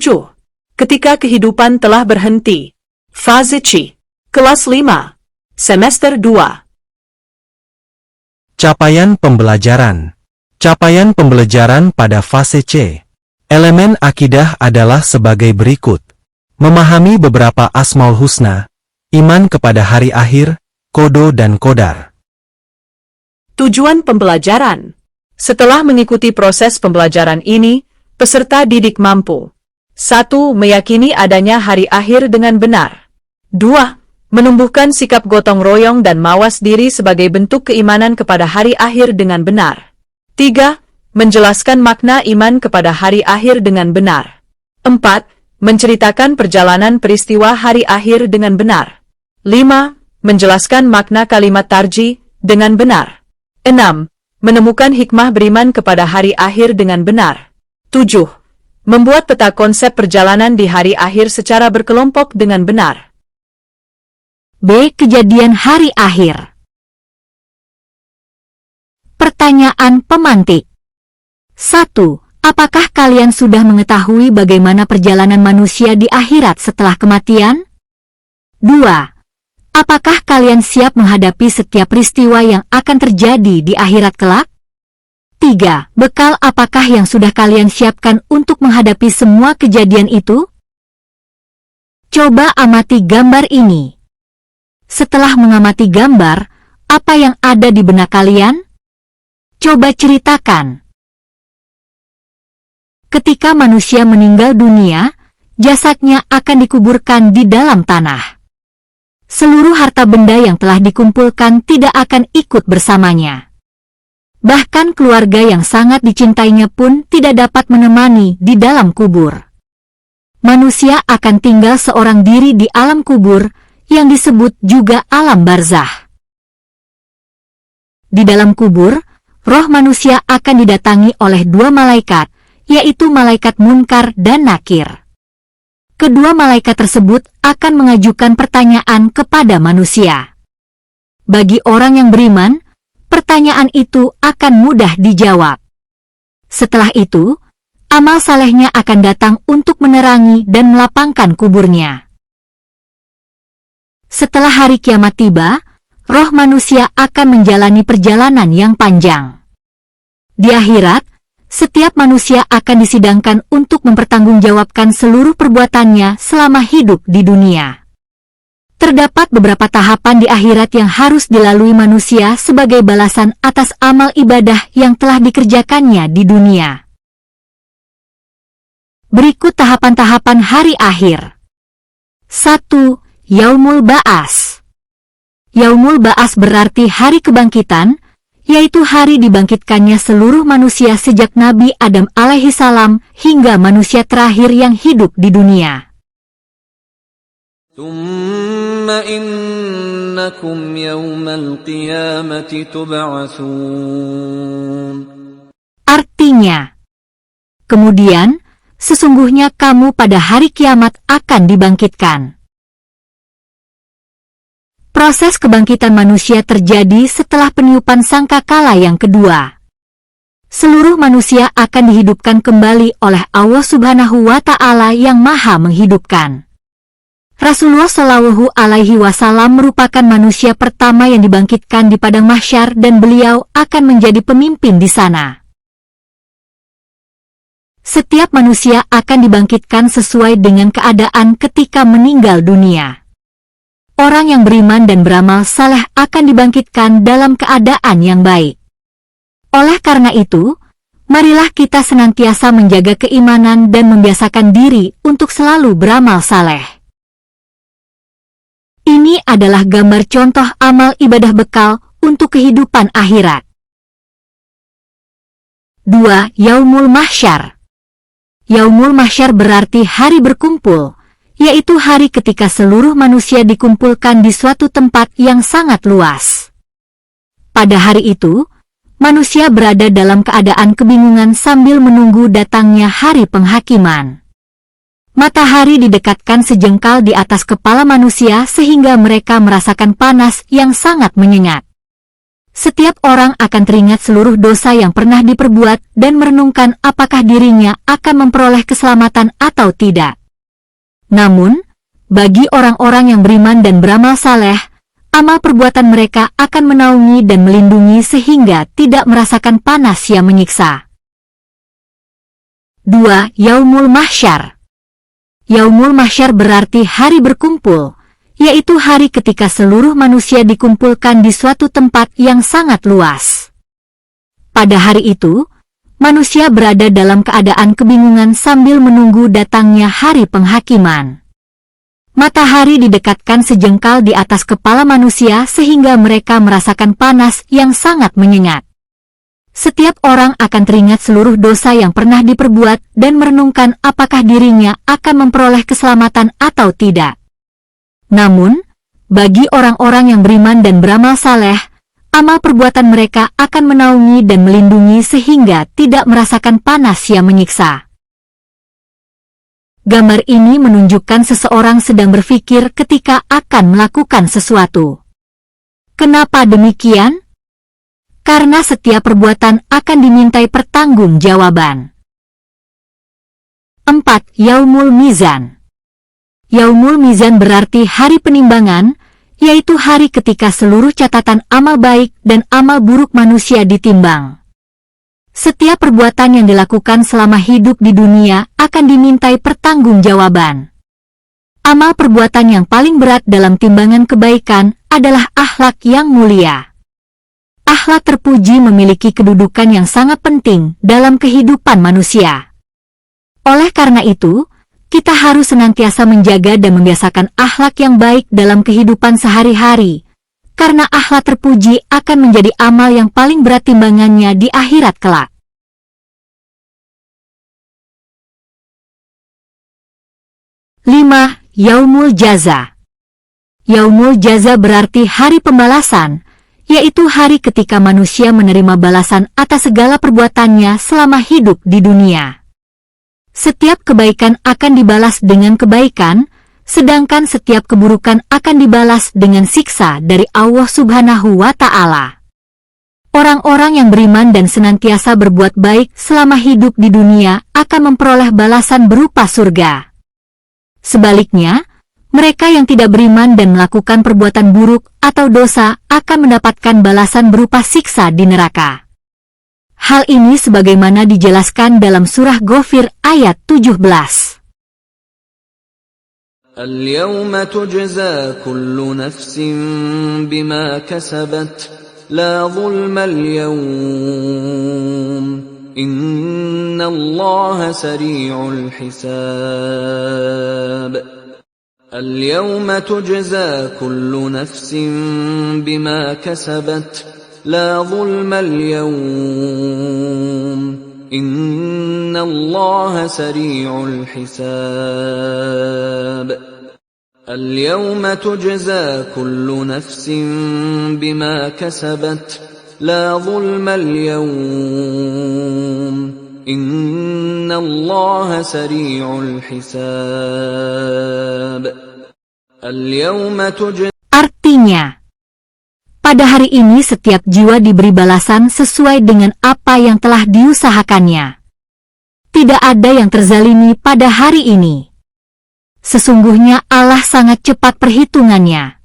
7. Ketika kehidupan telah berhenti. Fase C. Kelas 5. Semester 2. Capaian pembelajaran. Capaian pembelajaran pada fase C. Elemen akidah adalah sebagai berikut. Memahami beberapa Asmaul Husna, iman kepada hari akhir, kodo dan kodar. Tujuan pembelajaran. Setelah mengikuti proses pembelajaran ini, peserta didik mampu 1. Meyakini adanya hari akhir dengan benar. 2. Menumbuhkan sikap gotong royong dan mawas diri sebagai bentuk keimanan kepada hari akhir dengan benar. 3. Menjelaskan makna iman kepada hari akhir dengan benar. 4. Menceritakan perjalanan peristiwa hari akhir dengan benar. 5. Menjelaskan makna kalimat tarji dengan benar. 6. Menemukan hikmah beriman kepada hari akhir dengan benar. 7. Membuat peta konsep perjalanan di hari akhir secara berkelompok dengan benar. B. Kejadian hari akhir. Pertanyaan pemantik. 1. Apakah kalian sudah mengetahui bagaimana perjalanan manusia di akhirat setelah kematian? 2. Apakah kalian siap menghadapi setiap peristiwa yang akan terjadi di akhirat kelak? 3. Bekal apakah yang sudah kalian siapkan untuk menghadapi semua kejadian itu? Coba amati gambar ini. Setelah mengamati gambar, apa yang ada di benak kalian? Coba ceritakan. Ketika manusia meninggal dunia, jasadnya akan dikuburkan di dalam tanah. Seluruh harta benda yang telah dikumpulkan tidak akan ikut bersamanya. Bahkan keluarga yang sangat dicintainya pun tidak dapat menemani di dalam kubur. Manusia akan tinggal seorang diri di alam kubur yang disebut juga alam barzah. Di dalam kubur, roh manusia akan didatangi oleh 2 malaikat, yaitu malaikat Munkar dan Nakir. Kedua malaikat tersebut akan mengajukan pertanyaan kepada manusia. Bagi orang yang beriman, pertanyaan itu akan mudah dijawab. Setelah itu, amal salehnya akan datang untuk menerangi dan melapangkan kuburnya. Setelah hari kiamat tiba, roh manusia akan menjalani perjalanan yang panjang. Di akhirat, setiap manusia akan disidangkan untuk mempertanggungjawabkan seluruh perbuatannya selama hidup di dunia. Terdapat beberapa tahapan di akhirat yang harus dilalui manusia sebagai balasan atas amal ibadah yang telah dikerjakannya di dunia. Berikut tahapan-tahapan hari akhir. 1. Yaumul Ba'as. Yaumul Ba'as berarti hari kebangkitan, yaitu hari dibangkitkannya seluruh manusia sejak Nabi Adam alaihissalam hingga manusia terakhir yang hidup di dunia. Tsumma innakum yawmal qiyamati tub'atsun. Artinya, kemudian, sesungguhnya kamu pada hari kiamat akan dibangkitkan. Proses kebangkitan manusia terjadi setelah peniupan sangkakala yang kedua. Seluruh manusia akan dihidupkan kembali oleh Allah Subhanahu wa Ta'ala yang Maha Menghidupkan. Rasulullah Shallallahu Alaihi Wasallam merupakan manusia pertama yang dibangkitkan di padang mahsyar dan beliau akan menjadi pemimpin di sana. Setiap manusia akan dibangkitkan sesuai dengan keadaan ketika meninggal dunia. Orang yang beriman dan beramal saleh akan dibangkitkan dalam keadaan yang baik. Oleh karena itu, marilah kita senantiasa menjaga keimanan dan membiasakan diri untuk selalu beramal saleh. Ini adalah gambar contoh amal ibadah bekal untuk kehidupan akhirat. 2. Yaumul Mahsyar. Yaumul Mahsyar berarti hari berkumpul, yaitu hari ketika seluruh manusia dikumpulkan di suatu tempat yang sangat luas. Pada hari itu, manusia berada dalam keadaan kebingungan sambil menunggu datangnya hari penghakiman. Matahari didekatkan sejengkal di atas kepala manusia sehingga mereka merasakan panas yang sangat menyengat. Setiap orang akan teringat seluruh dosa yang pernah diperbuat dan merenungkan apakah dirinya akan memperoleh keselamatan atau tidak. Namun, bagi orang-orang yang beriman dan beramal saleh, amal perbuatan mereka akan menaungi dan melindungi sehingga tidak merasakan panas yang menyiksa. 2. Yaumul Mahsyar. Yaumul Mahsyar berarti hari berkumpul, yaitu hari ketika seluruh manusia dikumpulkan di suatu tempat yang sangat luas. Pada hari itu, manusia berada dalam keadaan kebingungan sambil menunggu datangnya hari penghakiman. Matahari didekatkan sejengkal di atas kepala manusia sehingga mereka merasakan panas yang sangat menyengat. Setiap orang akan teringat seluruh dosa yang pernah diperbuat dan merenungkan apakah dirinya akan memperoleh keselamatan atau tidak. Namun, bagi orang-orang yang beriman dan beramal saleh, amal perbuatan mereka akan menaungi dan melindungi sehingga tidak merasakan panas yang menyiksa. Gambar ini menunjukkan seseorang sedang berpikir ketika akan melakukan sesuatu. Kenapa demikian? Karena setiap perbuatan akan dimintai pertanggungjawaban. 4. Yaumul Mizan. Yaumul Mizan berarti hari penimbangan, yaitu hari ketika seluruh catatan amal baik dan amal buruk manusia ditimbang. Setiap perbuatan yang dilakukan selama hidup di dunia akan dimintai pertanggungjawaban. Amal perbuatan yang paling berat dalam timbangan kebaikan adalah akhlak yang mulia. Akhlak terpuji memiliki kedudukan yang sangat penting dalam kehidupan manusia. Oleh karena itu, kita harus senantiasa menjaga dan membiasakan akhlak yang baik dalam kehidupan sehari-hari, karena akhlak terpuji akan menjadi amal yang paling berat timbangannya di akhirat kelak. Yaumul Jaza. Yaumul Jaza berarti hari pembalasan, yaitu hari ketika manusia menerima balasan atas segala perbuatannya selama hidup di dunia. Setiap kebaikan akan dibalas dengan kebaikan, sedangkan setiap keburukan akan dibalas dengan siksa dari Allah Subhanahu wa Ta'ala. Orang-orang yang beriman dan senantiasa berbuat baik selama hidup di dunia akan memperoleh balasan berupa surga. Sebaliknya, mereka yang tidak beriman dan melakukan perbuatan buruk atau dosa akan mendapatkan balasan berupa siksa di neraka. Hal ini sebagaimana dijelaskan dalam surah Ghafir ayat 17. Al-yawma tujza kullu nafsin bima kasabat, la zulma al-yawm, inna Allaha sari'ul hisab. Al-yawma tujza kullu nafsin bima kasabat, لا ظلم اليوم إن الله سريع الحساب اليوم تجزى كل نفس بما كسبت لا ظلم اليوم إن الله سريع الحساب اليوم تجزى. Artinya, pada hari ini setiap jiwa diberi balasan sesuai dengan apa yang telah diusahakannya. Tidak ada yang terzalimi pada hari ini. Sesungguhnya Allah sangat cepat perhitungannya.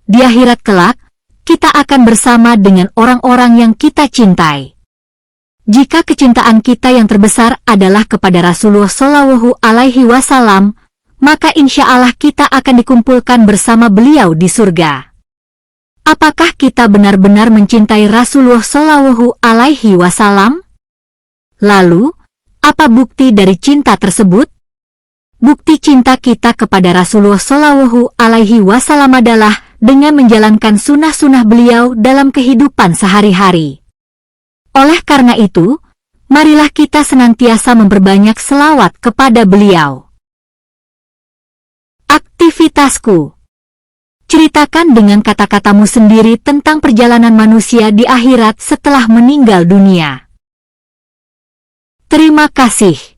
Di akhirat kelak, kita akan bersama dengan orang-orang yang kita cintai. Jika kecintaan kita yang terbesar adalah kepada Rasulullah Shallallahu Alaihi Wasallam, maka insya Allah kita akan dikumpulkan bersama beliau di surga. Apakah kita benar-benar mencintai Rasulullah Shallallahu Alaihi Wasallam? Lalu, apa bukti dari cinta tersebut? Bukti cinta kita kepada Rasulullah Shallallahu Alaihi Wasallam adalah dengan menjalankan sunnah-sunnah beliau dalam kehidupan sehari-hari. Oleh karena itu, marilah kita senantiasa memperbanyak selawat kepada beliau. Aktivitasku. Ceritakan dengan kata-katamu sendiri tentang perjalanan manusia di akhirat setelah meninggal dunia. Terima kasih.